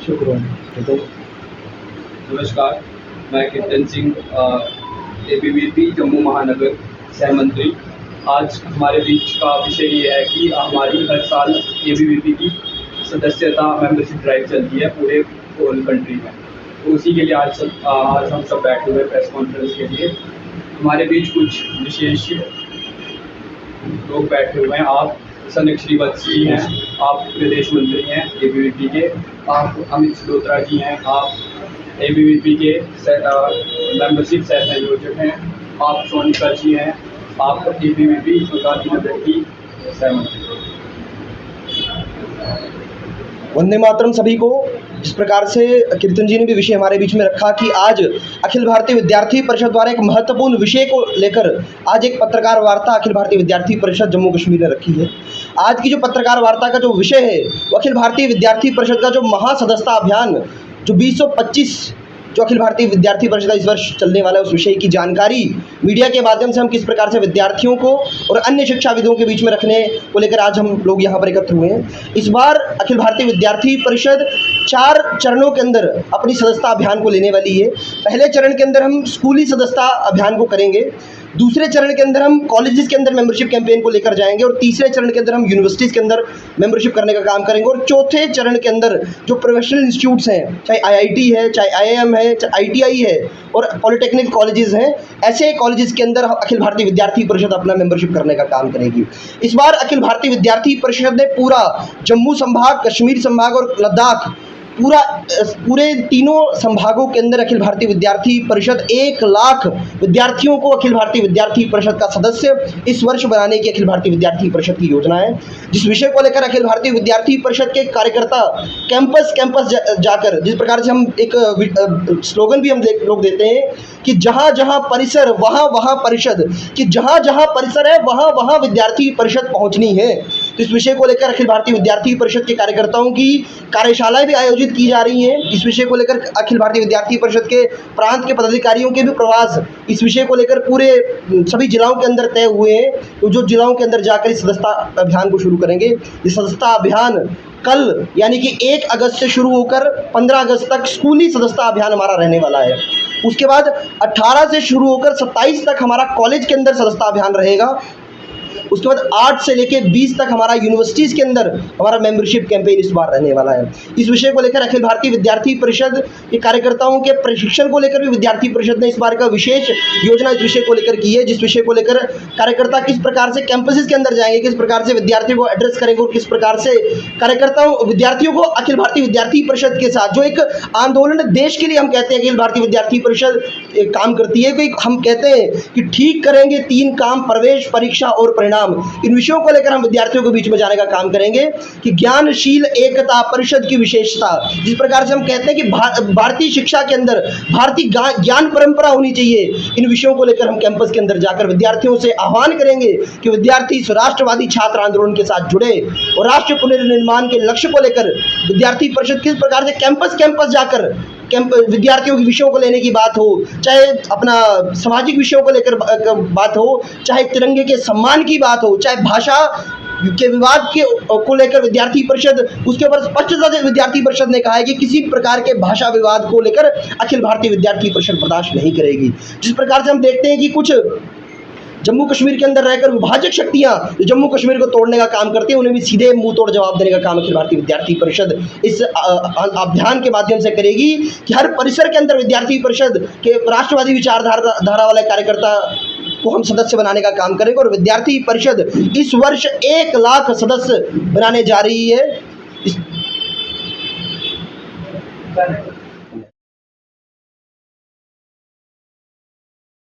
शुक्रिया। तो नमस्कार, मैं कीर्तन सिंह, एबीवीपी जम्मू महानगर सह मंत्री। आज हमारे बीच का विषय ये है कि हमारी हर साल एबीवीपी की सदस्यता मेंबरशिप ड्राइव चलती है पूरे होल कंट्री में। तो उसी के लिए आज हम सब बैठे हुए प्रेस कॉन्फ्रेंस के लिए। हमारे बीच कुछ विशेष लोग बैठे हुए हैं। आप सनक श्रीवत्स जी हैं, आप प्रदेश मंत्री हैं एबीवीपी के। आप अमित सिलोत्रा जी हैं, आप एबीवीपी के मेंबरशिप सह संयोजक हैं। आप सोनिका जी हैं, आप एबीवीपी गांधीनगर की सह मंत्री। वंदे मातरम सभी को। जिस प्रकार से कीर्तन जी ने भी विषय हमारे बीच में रखा कि आज अखिल भारतीय विद्यार्थी परिषद द्वारा एक महत्वपूर्ण विषय को लेकर आज एक पत्रकार वार्ता अखिल भारतीय विद्यार्थी परिषद जम्मू कश्मीर ने रखी है। आज की जो पत्रकार वार्ता का जो विषय है वो अखिल भारतीय विद्यार्थी परिषद का जो महासदस्यता अभियान जो 2025 जो अखिल भारतीय विद्यार्थी परिषद का इस वर्ष चलने वाला है उस विषय की जानकारी मीडिया के माध्यम से हम किस प्रकार से विद्यार्थियों को और अन्य शिक्षाविदों के बीच में रखने को लेकर आज हम लोग यहाँ पर एकत्र हुए हैं। इस बार अखिल भारतीय विद्यार्थी परिषद 4 चरणों के अंदर अपनी सदस्यता अभियान को लेने वाली है। पहले चरण के अंदर हम स्कूली सदस्यता अभियान को करेंगे, दूसरे चरण के अंदर हम कॉलेजेस के अंदर मेंबरशिप कैंपेन को लेकर जाएंगे और तीसरे चरण के अंदर हम यूनिवर्सिटीज़ के अंदर मेंबरशिप करने का काम करेंगे और चौथे चरण के अंदर जो प्रोफेशनल इंस्टीट्यूट्स हैं, चाहे आईआईटी है, चाहे आईआईएम है, चाहे आईटीआई है और पॉलिटेक्निक कॉलेजेस हैं, ऐसे कॉलेजेस के अंदर अखिल भारतीय विद्यार्थी परिषद अपना मेंबरशिप करने का काम करेगी। इस बार अखिल भारतीय विद्यार्थी परिषद ने पूरा जम्मू संभाग, कश्मीर संभाग और लद्दाख पूरे तीनों संभागों के अंदर अखिल भारतीय विद्यार्थी परिषद 1 लाख विद्यार्थियों को अखिल भारतीय विद्यार्थी परिषद का सदस्य इस वर्ष बनाने की अखिल भारतीय विद्यार्थी परिषद की योजना है। जिस विषय को लेकर अखिल भारतीय विद्यार्थी परिषद के कार्यकर्ता कैंपस जाकर, जिस प्रकार से हम एक स्लोगन भी हम लोग देते हैं कि जहाँ जहाँ परिसर वहाँ वहाँ परिषद, कि जहाँ जहाँ परिसर है वहाँ वहाँ विद्यार्थी परिषद पहुँचनी है। तो इस विषय को लेकर अखिल भारतीय विद्यार्थी परिषद के कार्यकर्ताओं की कार्यशालाएं भी आयोजित की जा रही हैं। इस विषय को लेकर अखिल भारतीय विद्यार्थी परिषद के प्रांत के पदाधिकारियों के भी प्रवास इस विषय को लेकर पूरे सभी जिलाओं के अंदर तय हुए हैं। तो जो जिलाओं के अंदर जाकर इस सदस्यता अभियान को शुरू करेंगे। ये सदस्यता अभियान कल यानी कि 1 अगस्त से शुरू होकर 15 अगस्त तक स्कूली सदस्यता अभियान हमारा रहने वाला है। उसके बाद 18 से शुरू होकर 27 तक हमारा कॉलेज के अंदर सदस्यता अभियान रहेगा। उसके बाद 8 से लेकर 20 तक हमारा यूनिवर्सिटीज़ के अंदर हमारा मेंबरशिप कैंपेन इस बार रहने वाला है। इस विषय को लेकर अखिल भारतीय विद्यार्थी परिषद के कार्यकर्ताओं के प्रशिक्षण को लेकर भी विद्यार्थी परिषद ने इस बार का विशेष योजना इस विषय को लेकर की है। जिस विषय को लेकर कार्यकर्ता किस प्रकार से कैंपसेस के अंदर जाएंगे, किस प्रकार से विद्यार्थियों को एड्रेस करेंगे और किस प्रकार से कार्यकर्ताओं विद्यार्थियों को अखिल भारतीय विद्यार्थी परिषद के साथ जो एक आंदोलन देश के लिए हम कहते हैं अखिल भारतीय विद्यार्थी परिषद काम करती है। कि हम कहते हैं कि ठीक करेंगे 3 काम, प्रवेश, परीक्षा और परिणाम। इन विषयों को लेकर हम विद्यार्थियों के बीच में जाने का काम करेंगे कि ज्ञानशील एकता परिषद की विशेषता, जिस प्रकार से हम कहते हैं कि भारतीय शिक्षा के अंदर भारतीय ज्ञान परंपरा होनी चाहिए। इन विषयों को लेकर हम कैंपस के अंदर जाकर विद्यार्थियों से आह्वान करेंगे कि विद्यार्थी राष्ट्रवादी छात्र आंदोलन के साथ जुड़े और राष्ट्र पुनर्निर्माण के लक्ष्य को लेकर विद्यार्थी परिषद किस प्रकार से कैंपस जाकर विद्यार्थियों के विषयों को लेने की बात हो, चाहे अपना सामाजिक विषयों को लेकर बात हो, चाहे तिरंगे के सम्मान की बात हो, चाहे भाषा के विवाद को लेकर विद्यार्थी परिषद उसके ऊपर स्पष्टता से विद्यार्थी परिषद ने कहा है कि किसी प्रकार के भाषा विवाद को लेकर अखिल भारतीय विद्यार्थी परिषद बर्दाश्त नहीं करेगी। जिस प्रकार से हम देखते हैं कि कुछ जम्मू कश्मीर के अंदर रहकर विभाजक शक्तियां जो जम्मू कश्मीर को तोड़ने का काम करती हैं उन्हें भी सीधे मुंह तोड़ जवाब देने का काम अखिल भारतीय विद्यार्थी परिषद इस अभियान के माध्यम से करेगी कि हर परिसर के अंदर विद्यार्थी परिषद के राष्ट्रवादी विचारधारा वाले कार्यकर्ता को हम सदस्य बनाने का काम करेंगे और विद्यार्थी परिषद इस वर्ष 1 लाख सदस्य बनाने जा रही है।